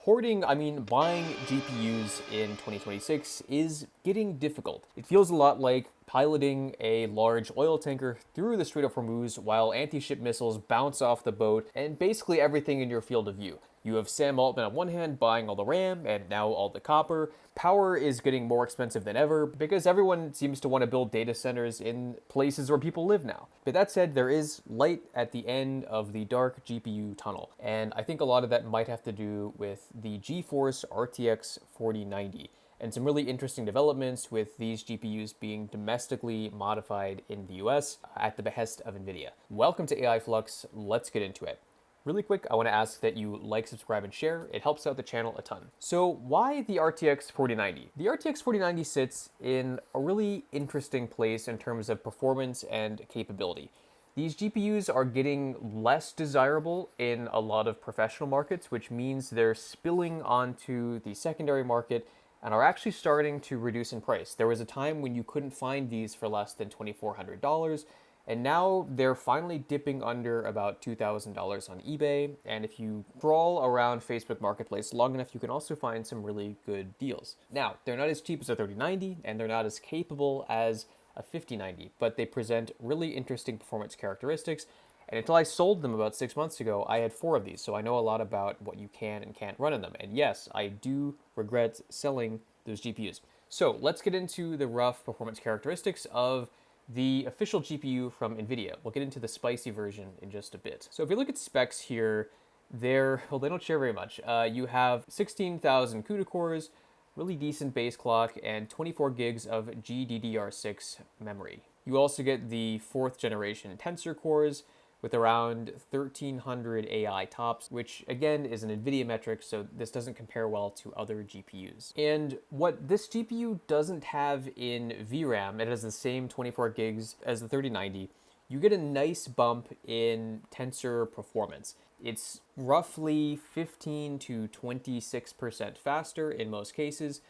Hoarding, I mean buying GPUs in 2026 is getting difficult. It feels a lot like piloting a large oil tanker through the Strait of Hormuz while anti-ship missiles bounce off the boat and basically everything in your field of view. You have Sam Altman on one hand buying all the RAM and now all the copper. Power is getting more expensive than ever because everyone seems to want to build data centers in places where people live now. But that said, there is light at the end of the dark GPU tunnel. And I think a lot of that might have to do with the GeForce RTX 4090 and some really interesting developments with these GPUs being domestically modified in the US at the behest of nVidia. Welcome to AI Flux. Let's get into it. Really quick, I want to ask that you like, subscribe, and share. It helps out the channel a ton. So why the RTX 4090? The RTX 4090 sits in a really interesting place in terms of performance and capability. These GPUs are getting less desirable in a lot of professional markets, which means they're spilling onto the secondary market and are actually starting to reduce in price. There was a time when you couldn't find these for less than $2,400. And now they're finally dipping under about $2,000 on eBay. And if you crawl around Facebook Marketplace long enough, you can also find some really good deals. Now, they're not as cheap as a 3090, and they're not as capable as a 5090, but they present really interesting performance characteristics. And until I sold them about 6 months ago, I had 4 of these, so I know a lot about what you can and can't run in them. And yes, I do regret selling those GPUs. So let's get into the rough performance characteristics of the official GPU from nVidia. We'll get into the spicy version in just a bit. So if you look at specs here, they don't share very much. You have 16,000 CUDA cores, really decent base clock, and 24 gigs of GDDR6 memory. You also get the 4th generation tensor cores with around 1,300 AI tops, which again is an NVIDIA metric, so this doesn't compare well to other GPUs. And what this GPU doesn't have in VRAM, it has the same 24 gigs as the 3090, you get a nice bump in tensor performance. It's roughly 15 to 26% faster in most cases.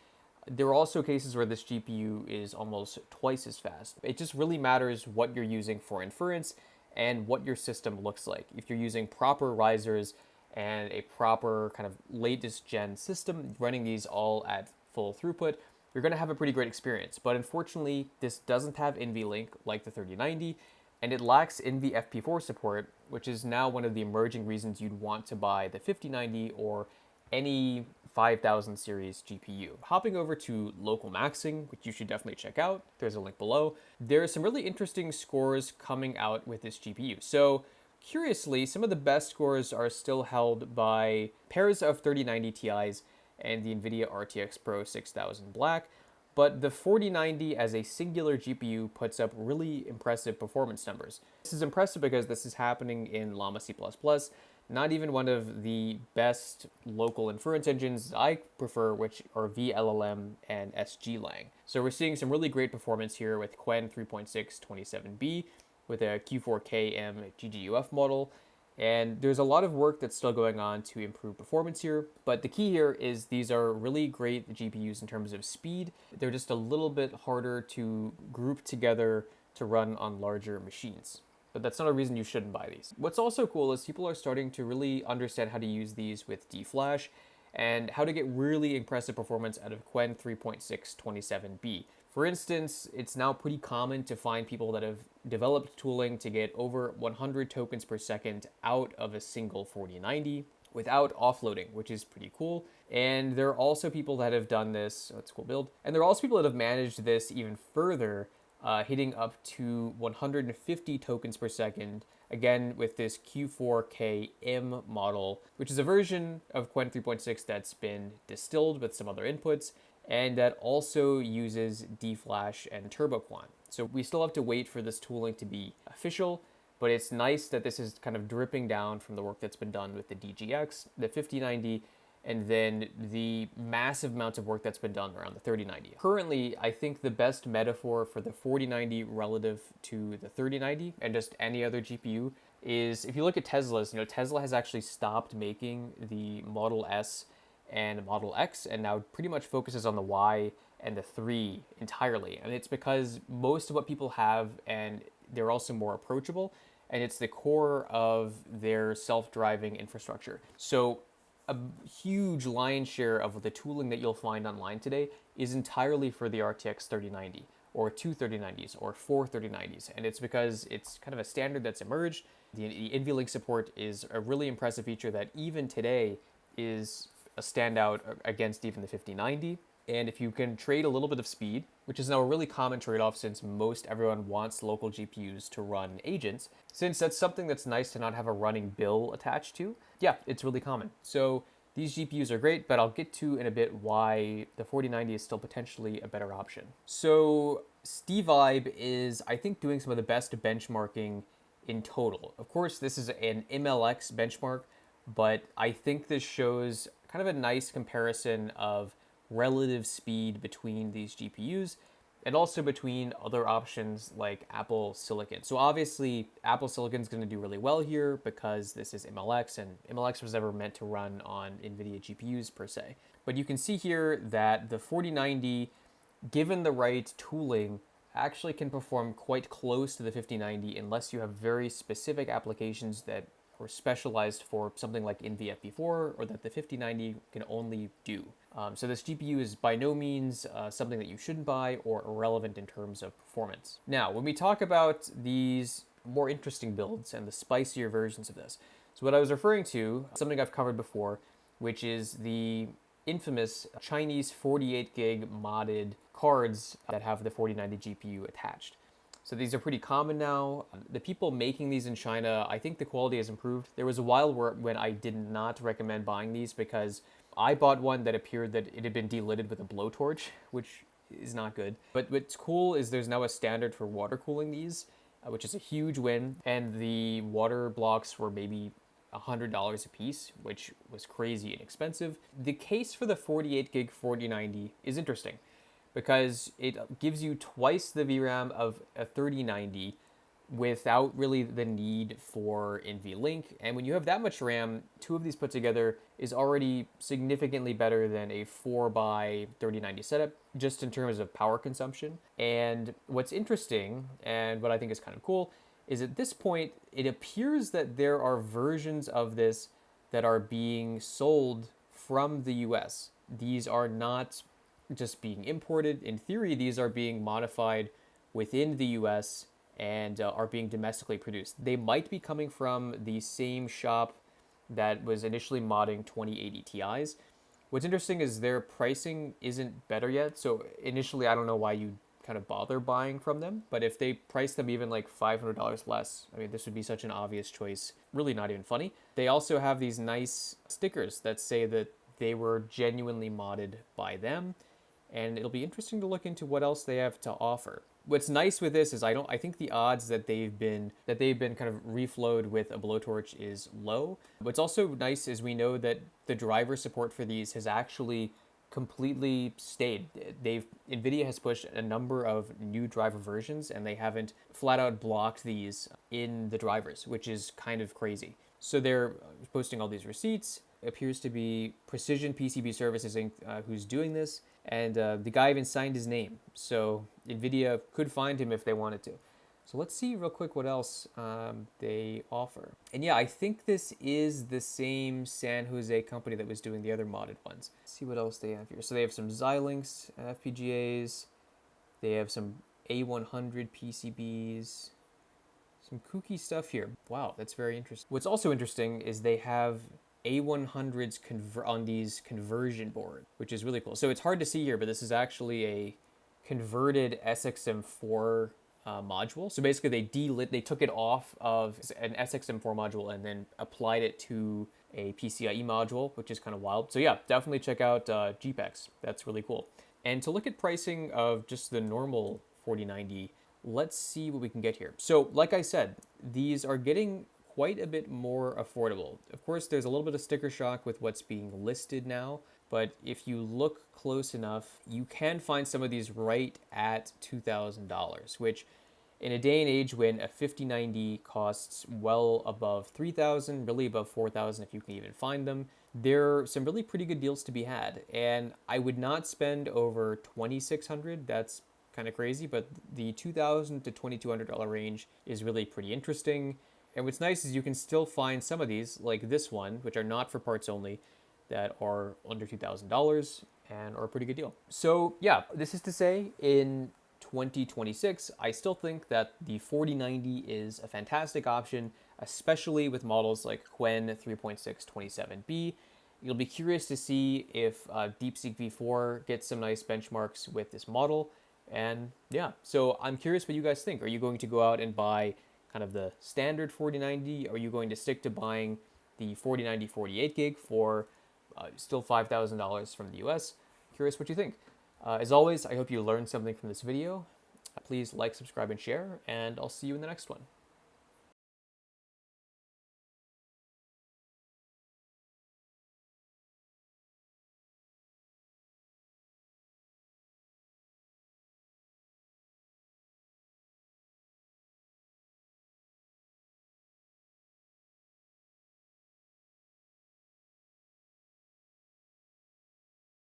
There are also cases where this GPU is almost twice as fast. It just really matters what you're using for inference and what your system looks like. If you're using proper risers and a proper kind of latest gen system, running these all at full throughput, you're gonna have a pretty great experience. But unfortunately, this doesn't have NVLink like the 3090, and it lacks NVFP4 support, which is now one of the emerging reasons you'd want to buy the 5090 or any 5000 series GPU. Hopping over to local maxing, which you should definitely check out, there's a link below. There are some really interesting scores coming out with this GPU. So curiously, some of the best scores are still held by pairs of 3090 Ti's and the nVidia RTX Pro 6000 Black, but the 4090 as a singular GPU puts up really impressive performance numbers. This is impressive because this is happening in Llama C++, not even one of the best local inference engines I prefer, which are vLLM and SGLang. So we're seeing some really great performance here with Qwen 3.6 27B with a Q4KM GGUF model. And there's a lot of work that's still going on to improve performance here. But the key here is these are really great GPUs in terms of speed. They're just a little bit harder to group together to run on larger machines. But that's not a reason you shouldn't buy these. What's also cool is people are starting to really understand how to use these with DFlash and how to get really impressive performance out of Qwen 3.6 27B. For instance, it's now pretty common to find people that have developed tooling to get over 100 tokens per second out of a single 4090 without offloading, which is pretty cool. And there are also people that have done this, so it's a cool build. And there are also people that have managed this even further, hitting up to 150 tokens per second, again with this Q4KM model, which is a version of Qwen 3.6 that's been distilled with some other inputs, and that also uses DFlash and TurboQuant. So we still have to wait for this tooling to be official, but it's nice that this is kind of dripping down from the work that's been done with the DGX, the 5090, and then the massive amounts of work that's been done around the 3090. Currently, I think the best metaphor for the 4090 relative to the 3090 and just any other GPU is if you look at Tesla's, Tesla has actually stopped making the Model S and Model X and now pretty much focuses on the Y and the 3 entirely. And it's because most of what people have, and they're also more approachable, and it's the core of their self-driving infrastructure. So a huge lion's share of the tooling that you'll find online today is entirely for the RTX 3090 or two 3090s or four 3090s. And it's because it's kind of a standard that's emerged. The NVLink support is a really impressive feature that even today is a standout against even the 5090. And if you can trade a little bit of speed, which is now a really common trade-off since most everyone wants local GPUs to run agents, since that's something that's nice to not have a running bill attached to, yeah, it's really common. So these GPUs are great, but I'll get to in a bit why the 4090 is still potentially a better option. So SteVibe is, I think, doing some of the best benchmarking in total. Of course, this is an MLX benchmark, but I think this shows kind of a nice comparison of relative speed between these GPUs and also between other options like Apple Silicon. So obviously Apple Silicon is going to do really well here because this is MLX, and MLX was never meant to run on NVIDIA GPUs per se. But you can see here that the 4090, given the right tooling, actually can perform quite close to the 5090 unless you have very specific applications that are specialized for something like NVFP4 or that the 5090 can only do. So this GPU is by no means something that you shouldn't buy or irrelevant in terms of performance. Now, when we talk about these more interesting builds and the spicier versions of this, so what I was referring to, something I've covered before, which is the infamous Chinese 48 gig modded cards that have the 4090 GPU attached. So these are pretty common now. The people making these in China, I think the quality has improved. There was a while when I did not recommend buying these because I bought one that appeared that it had been delidded with a blowtorch, which is not good. But what's cool is there's now a standard for water cooling these, which is a huge win. And the water blocks were maybe $100 a piece, which was crazy inexpensive. The case for the 48 gig 4090 is interesting because it gives you twice the VRAM of a 3090 without really the need for NVLink. And when you have that much RAM, two of these put together is already significantly better than a 4x 3090 setup, just in terms of power consumption. And what's interesting, and what I think is kind of cool, is at this point, it appears that there are versions of this that are being sold from the US. These are not just being imported. In theory, these are being modified within the US and are being domestically produced. They might be coming from the same shop that was initially modding 2080 Ti's. What's interesting is their pricing isn't better yet. So initially, I don't know why you kind of bother buying from them, but if they price them even like $500 less, I mean, this would be such an obvious choice. Really not even funny. They also have these nice stickers that say that they were genuinely modded by them, and it'll be interesting to look into what else they have to offer. What's nice with this is I think the odds that they've been kind of reflowed with a blowtorch is low. What's also nice is we know that the driver support for these has actually completely stayed. NVIDIA has pushed a number of new driver versions and they haven't flat out blocked these in the drivers, which is kind of crazy. So they're posting all these receipts. It appears to be Precision PCB Services Inc. Who's doing this, and the guy even signed his name. So NVIDIA could find him if they wanted to. So let's see real quick what else they offer. And yeah, I think this is the same San Jose company that was doing the other modded ones. Let's see what else they have here. So they have some Xilinx FPGAs. They have some A100 PCBs. Some kooky stuff here. Wow, that's very interesting. What's also interesting is they have A100s on these conversion board, which is really cool. So it's hard to see here, but this is actually a converted SXM4 module. So basically they took it off of an SXM4 module and then applied it to a PCIe module, which is kind of wild. So yeah, definitely check out GPEX. That's really cool. And to look at pricing of just the normal 4090, let's see what we can get here. So like I said, these are getting quite a bit more affordable. Of course, there's a little bit of sticker shock with what's being listed now, but if you look close enough, you can find some of these right at $2,000, which in a day and age when a 5090 costs well above $3,000, really above $4,000 if you can even find them, there are some really pretty good deals to be had. And I would not spend over $2,600. That's kind of crazy, but the $2,000 to $2,200 range is really pretty interesting. And what's nice is you can still find some of these, like this one, which are not for parts only, that are under $2,000 and are a pretty good deal. So yeah, this is to say in 2026, I still think that the 4090 is a fantastic option, especially with models like Qwen 3.6 27B. You'll be curious to see if DeepSeek V4 gets some nice benchmarks with this model. And yeah, so I'm curious what you guys think. Are you going to go out and buy kind of the standard 4090? Are you going to stick to buying the 4090 48 gig for still $5,000 from the US? Curious what you think. As always, I hope you learned something from this video. Please like, subscribe, and share, and I'll see you in the next one.